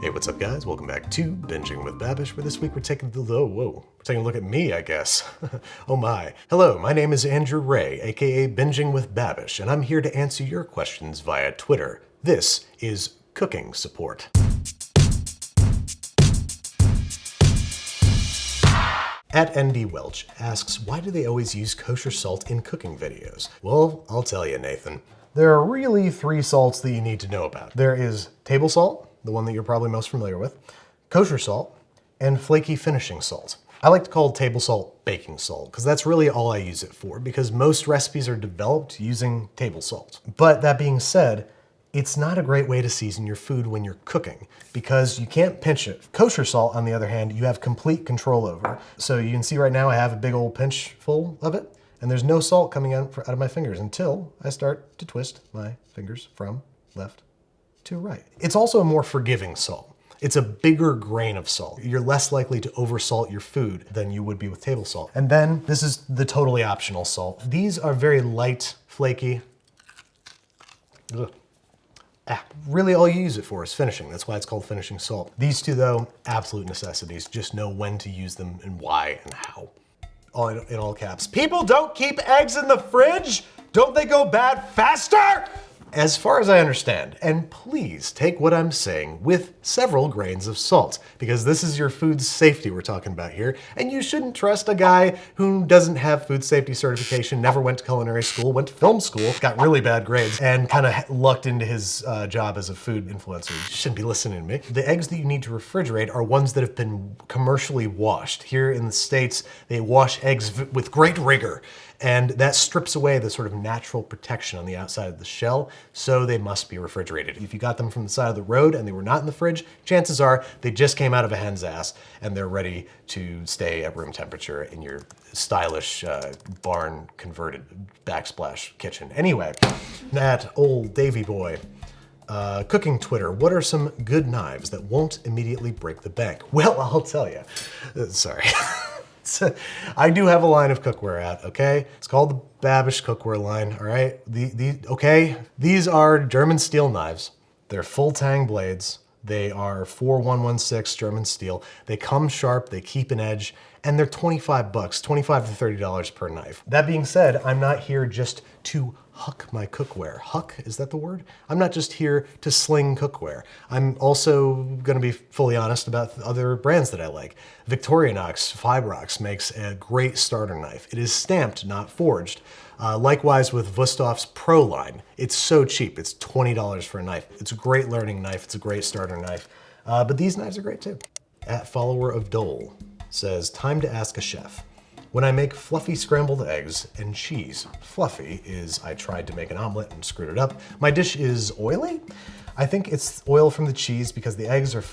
Hey, what's up guys? Welcome back to Binging with Babish, where this week we're taking a look at me, I guess. Oh my. Hello, my name is Andrew Ray, aka Binging with Babish, and I'm here to answer your questions via Twitter. This is cooking support. At ND Welch asks, why do they always use kosher salt in cooking videos? Well, I'll tell you, Nathan. There are really three salts that you need to know about. There is table salt, the one that you're probably most familiar with, kosher salt, and flaky finishing salt. I like to call table salt baking salt because that's really all I use it for, because most recipes are developed using table salt. But that being said, it's not a great way to season your food when you're cooking because you can't pinch it. Kosher salt, on the other hand, you have complete control over. So you can see right now I have a big old pinch full of it, and there's no salt coming out of my fingers until I start to twist my fingers from left to right. It's also a more forgiving salt. It's a bigger grain of salt. You're less likely to oversalt your food than you would be with table salt. And then this is the totally optional salt. These are very light, flaky. Ugh. Really all you use it for is finishing. That's why it's called finishing salt. These two though, absolute necessities. Just know when to use them and why and how. All in all caps. People don't keep eggs in the fridge? Don't they go bad faster? As far as I understand, and please take what I'm saying with several grains of salt, because this is your food safety we're talking about here, and you shouldn't trust a guy who doesn't have food safety certification, never went to culinary school, went to film school, got really bad grades, and kind of lucked into his job as a food influencer. You shouldn't be listening to me. The eggs that you need to refrigerate are ones that have been commercially washed. Here in the States, they wash eggs with great rigor, and that strips away the sort of natural protection on the outside of the shell, so they must be refrigerated. If you got them from the side of the road and they were not in the fridge, chances are they just came out of a hen's ass and they're ready to stay at room temperature in your stylish barn converted backsplash kitchen. Anyway, that old Davy boy. Cooking Twitter, what are some good knives that won't immediately break the bank? Well, I'll tell you. Sorry. I do have a line of cookware out, okay? It's called the Babish cookware line, all right? These are German steel knives. They're full tang blades. They are 4116 German steel. They come sharp, they keep an edge, and they're 25 bucks, $25 to $30 per knife. That being said, I'm not here just to huck my cookware. Huck, is that the word? I'm not just here to sling cookware. I'm also gonna be fully honest about other brands that I like. Victorinox Fibrox makes a great starter knife. It is stamped, not forged. Likewise with Wusthoff's Pro line. It's so cheap, it's $20 for a knife. It's a great learning knife, it's a great starter knife. But these knives are great too. At Follower of Dole says, time to ask a chef. When I make fluffy scrambled eggs and cheese, fluffy is I tried to make an omelet and screwed it up. My dish is oily. I think it's oil from the cheese because the eggs are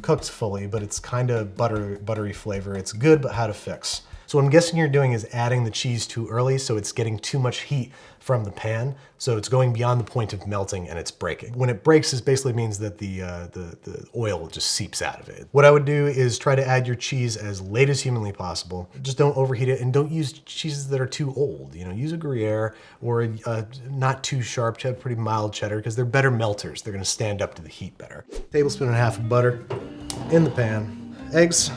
cooked fully, but it's kind of buttery flavor. It's good, but how to fix. So what I'm guessing you're doing is adding the cheese too early, so it's getting too much heat from the pan, so it's going beyond the point of melting and it's breaking. When it breaks, it basically means that the oil just seeps out of it. What I would do is try to add your cheese as late as humanly possible. Just don't overheat it, and don't use cheeses that are too old. You know, use a Gruyere or a not too sharp, pretty mild cheddar, because they're better melters. They're gonna stand up to the heat better. Tablespoon and a half of butter in the pan. Eggs,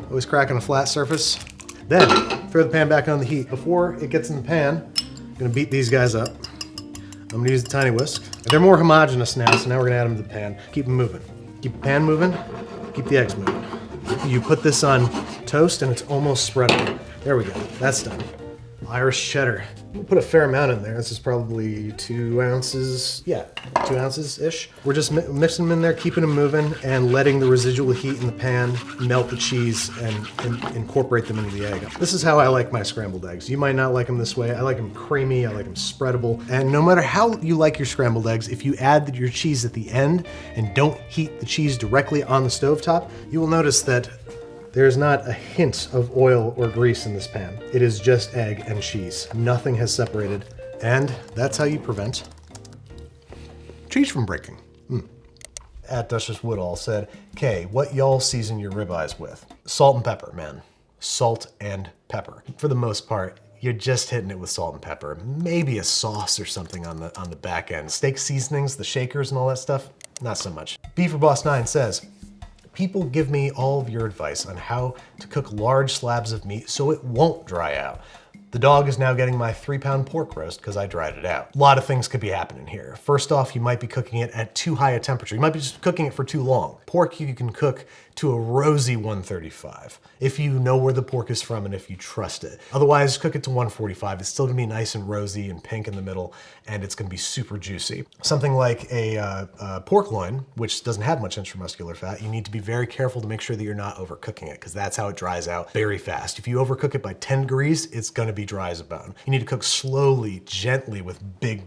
always crack on a flat surface. Then, throw the pan back on the heat. Before it gets in the pan, I'm gonna beat these guys up. I'm gonna use the tiny whisk. They're more homogeneous now, so now we're gonna add them to the pan. Keep them moving. Keep the pan moving, keep the eggs moving. You put this on toast and it's almost spreadable. There we go, that's done. Irish cheddar. We'll put a fair amount in there. This is probably 2 ounces. Yeah, 2 ounces-ish. We're just mixing them in there, keeping them moving, and letting the residual heat in the pan melt the cheese and incorporate them into the egg. This is how I like my scrambled eggs. You might not like them this way. I like them creamy, I like them spreadable. And no matter how you like your scrambled eggs, if you add your cheese at the end and don't heat the cheese directly on the stovetop, you will notice that there's not a hint of oil or grease in this pan. It is just egg and cheese. Nothing has separated. And that's how you prevent cheese from breaking. At Duchess Woodall said, "Kay, what y'all season your ribeyes with?" Salt and pepper, man. Salt and pepper. For the most part, you're just hitting it with salt and pepper. Maybe a sauce or something on the back end. Steak seasonings, the shakers and all that stuff, not so much. Beaverboss9 says, people give me all of your advice on how to cook large slabs of meat so it won't dry out. The dog is now getting my 3-pound pork roast because I dried it out. A lot of things could be happening here. First off, you might be cooking it at too high a temperature. You might be just cooking it for too long. Pork you can cook to a rosy 135 if you know where the pork is from and if you trust it. Otherwise, cook it to 145. It's still gonna be nice and rosy and pink in the middle, and it's gonna be super juicy. Something like a pork loin, which doesn't have much intramuscular fat, you need to be very careful to make sure that you're not overcooking it, because that's how it dries out very fast. If you overcook it by 10 degrees, it's gonna be dry as a bone. You need to cook slowly, gently with big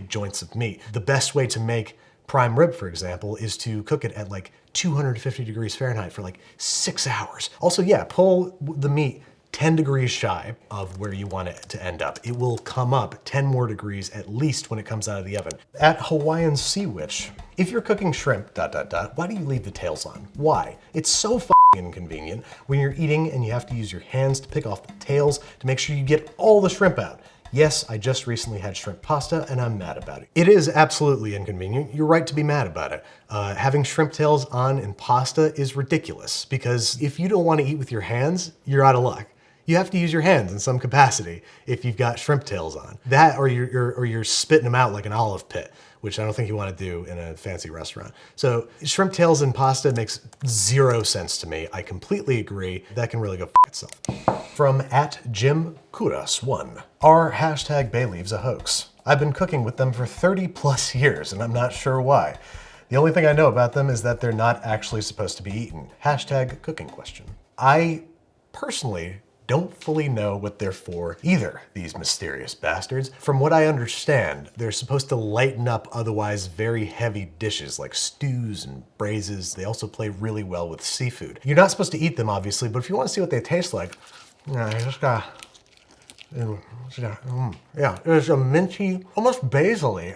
joints of meat. The best way to make prime rib, for example, is to cook it at like 250 degrees Fahrenheit for like 6 hours. Also, yeah, pull the meat 10 degrees shy of where you want it to end up. It will come up 10 more degrees at least when it comes out of the oven. At Hawaiian Sea Witch, if you're cooking shrimp, why do you leave the tails on? Why? It's so f***ing inconvenient when you're eating and you have to use your hands to pick off the tails to make sure you get all the shrimp out. Yes, I just recently had shrimp pasta and I'm mad about it. It is absolutely inconvenient. You're right to be mad about it. Having shrimp tails on in pasta is ridiculous because if you don't want to eat with your hands, you're out of luck. You have to use your hands in some capacity if you've got shrimp tails on. That or you're spitting them out like an olive pit, which I don't think you want to do in a fancy restaurant. So shrimp tails in pasta makes 0 sense to me. I completely agree. That can really go f itself. From @JimKuras1. Are #bay leaves a hoax? I've been cooking with them for 30+ years and I'm not sure why. The only thing I know about them is that they're not actually supposed to be eaten. #cooking question. I personally don't fully know what they're for either, these mysterious bastards. From what I understand, they're supposed to lighten up otherwise very heavy dishes like stews and braises. They also play really well with seafood. You're not supposed to eat them, obviously, but if you want to see what they taste like, you just gotta, yeah, it's a minty, almost basil-y.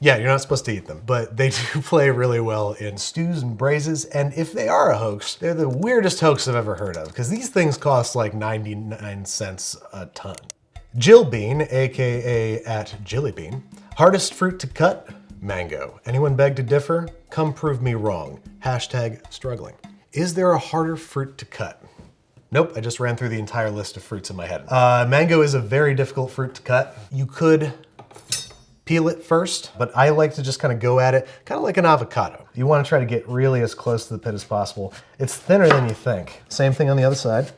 Yeah, you're not supposed to eat them, but they do play really well in stews and braises, and if they are a hoax, they're the weirdest hoax I've ever heard of, because these things cost like 99 cents a ton. Jill Bean, aka @Jillybean, hardest fruit to cut? Mango. Anyone beg to differ? Come prove me wrong. #struggling. Is there a harder fruit to cut? Nope, I just ran through the entire list of fruits in my head. Mango is a very difficult fruit to cut. You could peel it first, but I like to just kind of go at it, kind of like an avocado. You want to try to get really as close to the pit as possible. It's thinner than you think. Same thing on the other side.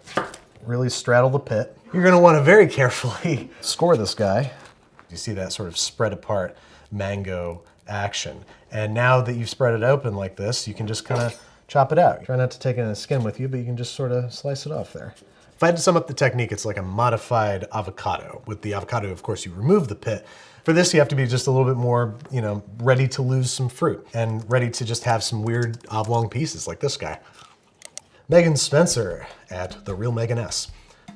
Really straddle the pit. You're going to want to very carefully score this guy. You see that sort of spread apart mango action. And now that you've spread it open like this, you can just kind of chop it out. Try not to take any of the skin with you, but you can just sort of slice it off there. If I had to sum up the technique, it's like a modified avocado. With the avocado, of course, you remove the pit. For this, you have to be just a little bit more, ready to lose some fruit and ready to just have some weird oblong pieces like this guy. Megan Spencer @TheRealMeganS.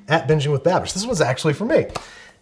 @Binging with Babish. This one's actually for me.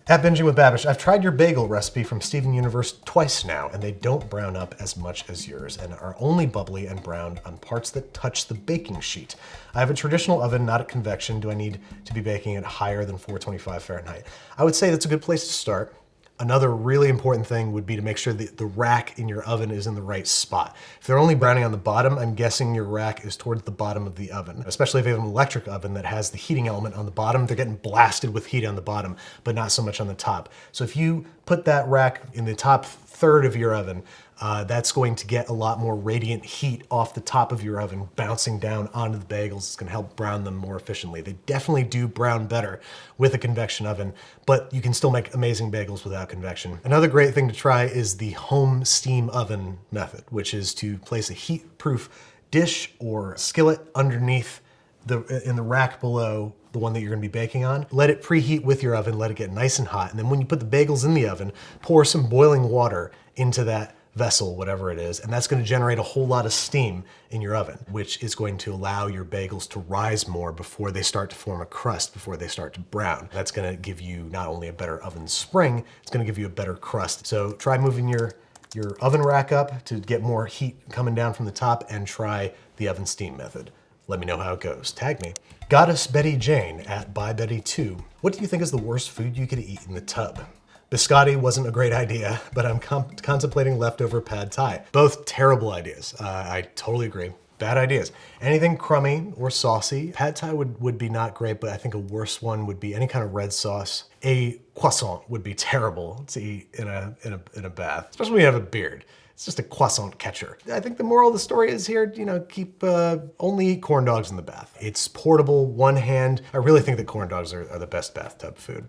@Binging with Babish. I've tried your bagel recipe from Steven Universe twice now, and they don't brown up as much as yours and are only bubbly and browned on parts that touch the baking sheet. I have a traditional oven, not a convection. Do I need to be baking it higher than 425 Fahrenheit? I would say that's a good place to start. Another really important thing would be to make sure that the rack in your oven is in the right spot. If they're only browning on the bottom, I'm guessing your rack is towards the bottom of the oven. Especially if you have an electric oven that has the heating element on the bottom, they're getting blasted with heat on the bottom, but not so much on the top. So if you put that rack in the top third of your oven, that's going to get a lot more radiant heat off the top of your oven, bouncing down onto the bagels. It's gonna help brown them more efficiently. They definitely do brown better with a convection oven, but you can still make amazing bagels without convection. Another great thing to try is the home steam oven method, which is to place a heat-proof dish or skillet underneath in the rack below the one that you're gonna be baking on. Let it preheat with your oven, let it get nice and hot, and then when you put the bagels in the oven, pour some boiling water into that vessel, whatever it is, and that's going to generate a whole lot of steam in your oven, which is going to allow your bagels to rise more before they start to form a crust, before they start to brown. That's going to give you not only a better oven spring, it's going to give you a better crust. So try moving your oven rack up to get more heat coming down from the top, and try the oven steam method. Let me know how it goes. Tag me. Goddess Betty Jane @ByBetty2. What do you think is the worst food you could eat in the tub? Biscotti wasn't a great idea, but I'm contemplating leftover pad thai. Both terrible ideas. I totally agree. Bad ideas. Anything crummy or saucy. Pad thai would be not great, but I think a worse one would be any kind of red sauce. A croissant would be terrible to eat in a bath, especially when you have a beard. It's just a croissant catcher. I think the moral of the story is here, keep only eat corn dogs in the bath. It's portable, one hand. I really think that corn dogs are the best bathtub food.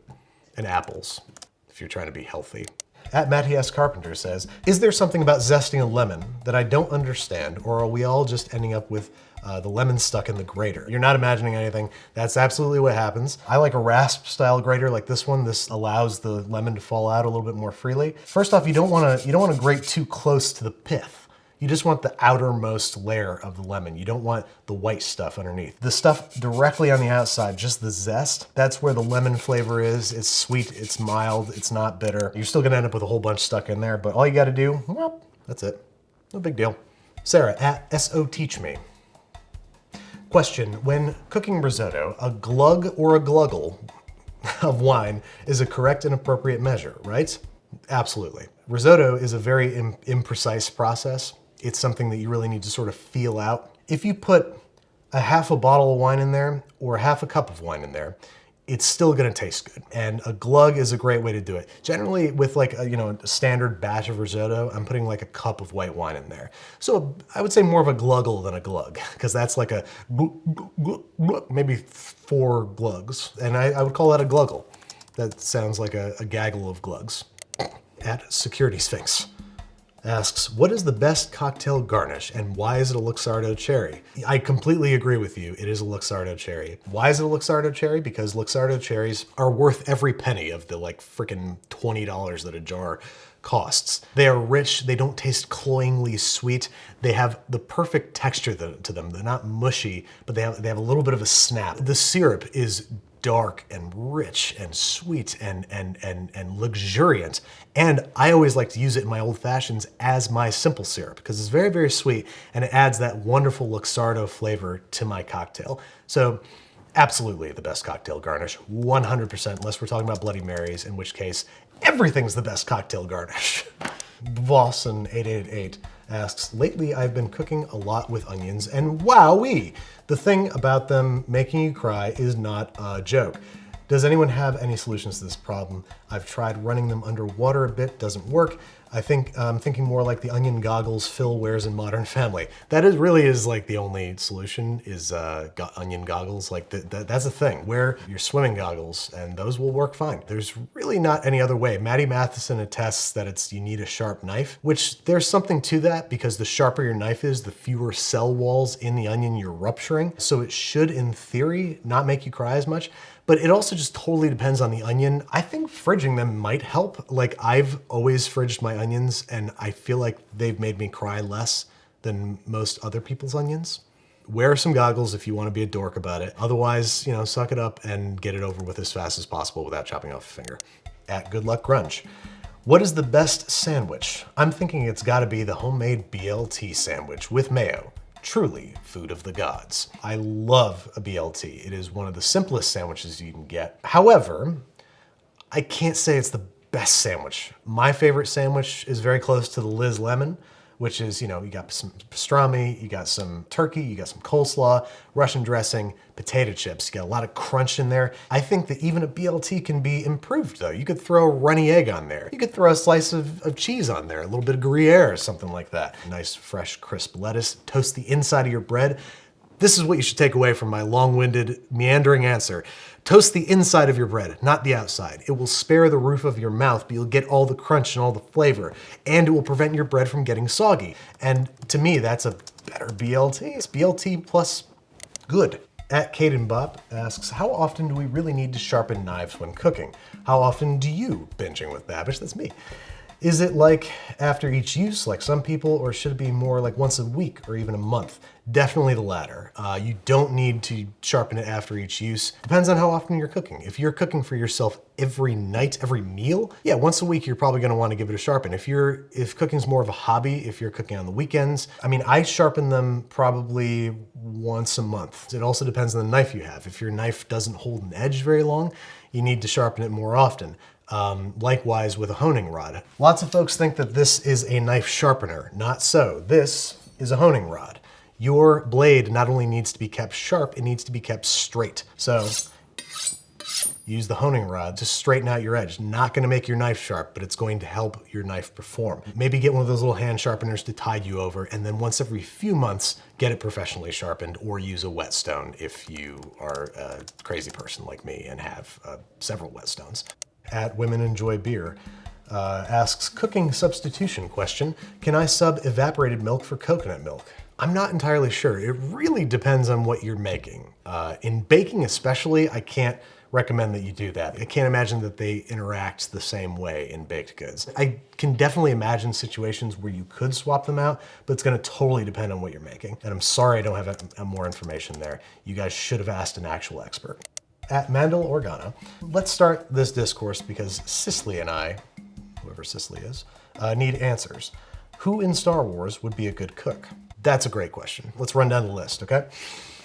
And apples, if you're trying to be healthy. At Matty S. Carpenter says, is there something about zesting a lemon that I don't understand, or are we all just ending up with the lemon stuck in the grater? You're not imagining anything. That's absolutely what happens. I like a rasp style grater like this one. This allows the lemon to fall out a little bit more freely. First off, you don't want to grate too close to the pith. You just want the outermost layer of the lemon. You don't want the white stuff underneath. The stuff directly on the outside, just the zest, that's where the lemon flavor is. It's sweet, it's mild, it's not bitter. You're still gonna end up with a whole bunch stuck in there, but all you gotta do, well, that's it. No big deal. Sarah at SO Teach Me. Question, when cooking risotto, a glug or a gluggle of wine is a correct and appropriate measure, right? Absolutely. Risotto is a very imprecise process. It's something that you really need to sort of feel out. If you put a half a bottle of wine in there or half a cup of wine in there, it's still gonna taste good. And a glug is a great way to do it. Generally with like a standard batch of risotto, I'm putting like a cup of white wine in there. So I would say more of a gluggle than a glug, because that's like a maybe 4 glugs. And I would call that a gluggle. That sounds like a gaggle of glugs. At Security Sphinx asks, what is the best cocktail garnish and why is it a Luxardo cherry? I completely agree with you. It is a Luxardo cherry. Why is it a Luxardo cherry? Because Luxardo cherries are worth every penny of the like freaking $20 that a jar costs. They are rich. They don't taste cloyingly sweet. They have the perfect texture to them. They're not mushy, but they have a little bit of a snap. The syrup is dark and rich and sweet and luxuriant. And I always like to use it in my old fashions as my simple syrup because it's very, very sweet and it adds that wonderful Luxardo flavor to my cocktail. So absolutely the best cocktail garnish, 100%, unless we're talking about Bloody Marys, in which case everything's the best cocktail garnish. Bosson888 asks, lately I've been cooking a lot with onions and wowee, the thing about them making you cry is not a joke. Does anyone have any solutions to this problem? I've tried running them underwater a bit, doesn't work. I think I'm thinking more like the onion goggles Phil wears in Modern Family. That really is like the only solution is onion goggles. Like that's a thing. Wear your swimming goggles and those will work fine. There's really not any other way. Maddie Matheson attests that you need a sharp knife, which there's something to that because the sharper your knife is, the fewer cell walls in the onion you're rupturing. So it should, in theory, not make you cry as much. But it also just totally depends on the onion. I think fridging them might help. Like I've always fridged my onions and I feel like they've made me cry less than most other people's onions. Wear some goggles if you want to be a dork about it. Otherwise, suck it up and get it over with as fast as possible without chopping off a finger. At Good Luck Grunge. What is the best sandwich? I'm thinking it's gotta be the homemade BLT sandwich with mayo. Truly food of the gods. I love a BLT. It is one of the simplest sandwiches you can get. However, I can't say it's the best sandwich. My favorite sandwich is very close to the Liz Lemon, which is, you got some pastrami, you got some turkey, you got some coleslaw, Russian dressing, potato chips. You got a lot of crunch in there. I think that even a BLT can be improved though. You could throw a runny egg on there. You could throw a slice of cheese on there, a little bit of Gruyere or something like that. Nice, fresh, crisp lettuce. Toast the inside of your bread. This is what you should take away from my long-winded, meandering answer. Toast the inside of your bread, not the outside. It will spare the roof of your mouth, but you'll get all the crunch and all the flavor, and it will prevent your bread from getting soggy. And to me, that's a better BLT. It's BLT plus good. At Caden Bop asks, how often do we really need to sharpen knives when cooking? How often do you binging with Babish? That's me. Is it like after each use, like some people, or should it be more like once a week or even a month? Definitely the latter. You don't need to sharpen it after each use. Depends on how often you're cooking. If you're cooking for yourself every night, every meal, yeah, once a week, you're probably gonna wanna give it a sharpen. If cooking's more of a hobby, if you're cooking on the weekends, I sharpen them probably once a month. It also depends on the knife you have. If your knife doesn't hold an edge very long, you need to sharpen it more often. Likewise with a honing rod. Lots of folks think that this is a knife sharpener. Not so. This is a honing rod. Your blade not only needs to be kept sharp, it needs to be kept straight. So use the honing rod to straighten out your edge. Not gonna make your knife sharp, but it's going to help your knife perform. Maybe get one of those little hand sharpeners to tide you over, and then once every few months, get it professionally sharpened, or use a whetstone if you are a crazy person like me and have several whetstones. At Women Enjoy Beer asks, cooking substitution question, can I sub evaporated milk for coconut milk? I'm not entirely sure. It really depends on what you're making. In baking especially, I can't recommend that you do that. I can't imagine that they interact the same way in baked goods. I can definitely imagine situations where you could swap them out, but it's gonna totally depend on what you're making. And I'm sorry I don't have more information there. You guys should have asked an actual expert. At Mandel Organa, let's start this discourse because Cicely and I, whoever Cicely is, need answers. Who in Star Wars would be a good cook? That's a great question. Let's run down the list, okay?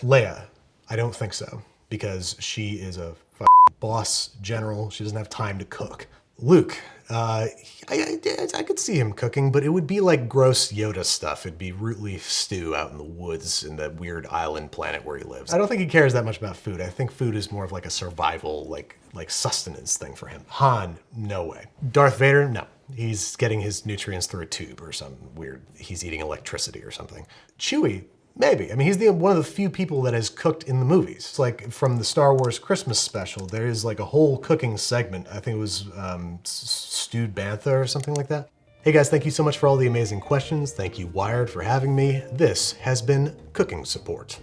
Leia, I don't think so, because she is a boss general. She doesn't have time to cook. Luke, I could see him cooking, but it would be like gross Yoda stuff. It'd be root leaf stew out in the woods in the weird island planet where he lives. I don't think he cares that much about food. I think food is more of like a survival, like sustenance thing for him. Han, no way. Darth Vader, no. He's getting his nutrients through a tube or something weird. He's eating electricity or something. Chewie, maybe. I mean, he's one of the few people that has cooked in the movies. It's like from the Star Wars Christmas special, there is like a whole cooking segment. I think it was stewed bantha or something like that. Hey guys, thank you so much for all the amazing questions. Thank you, Wired, for having me. This has been Cooking Support.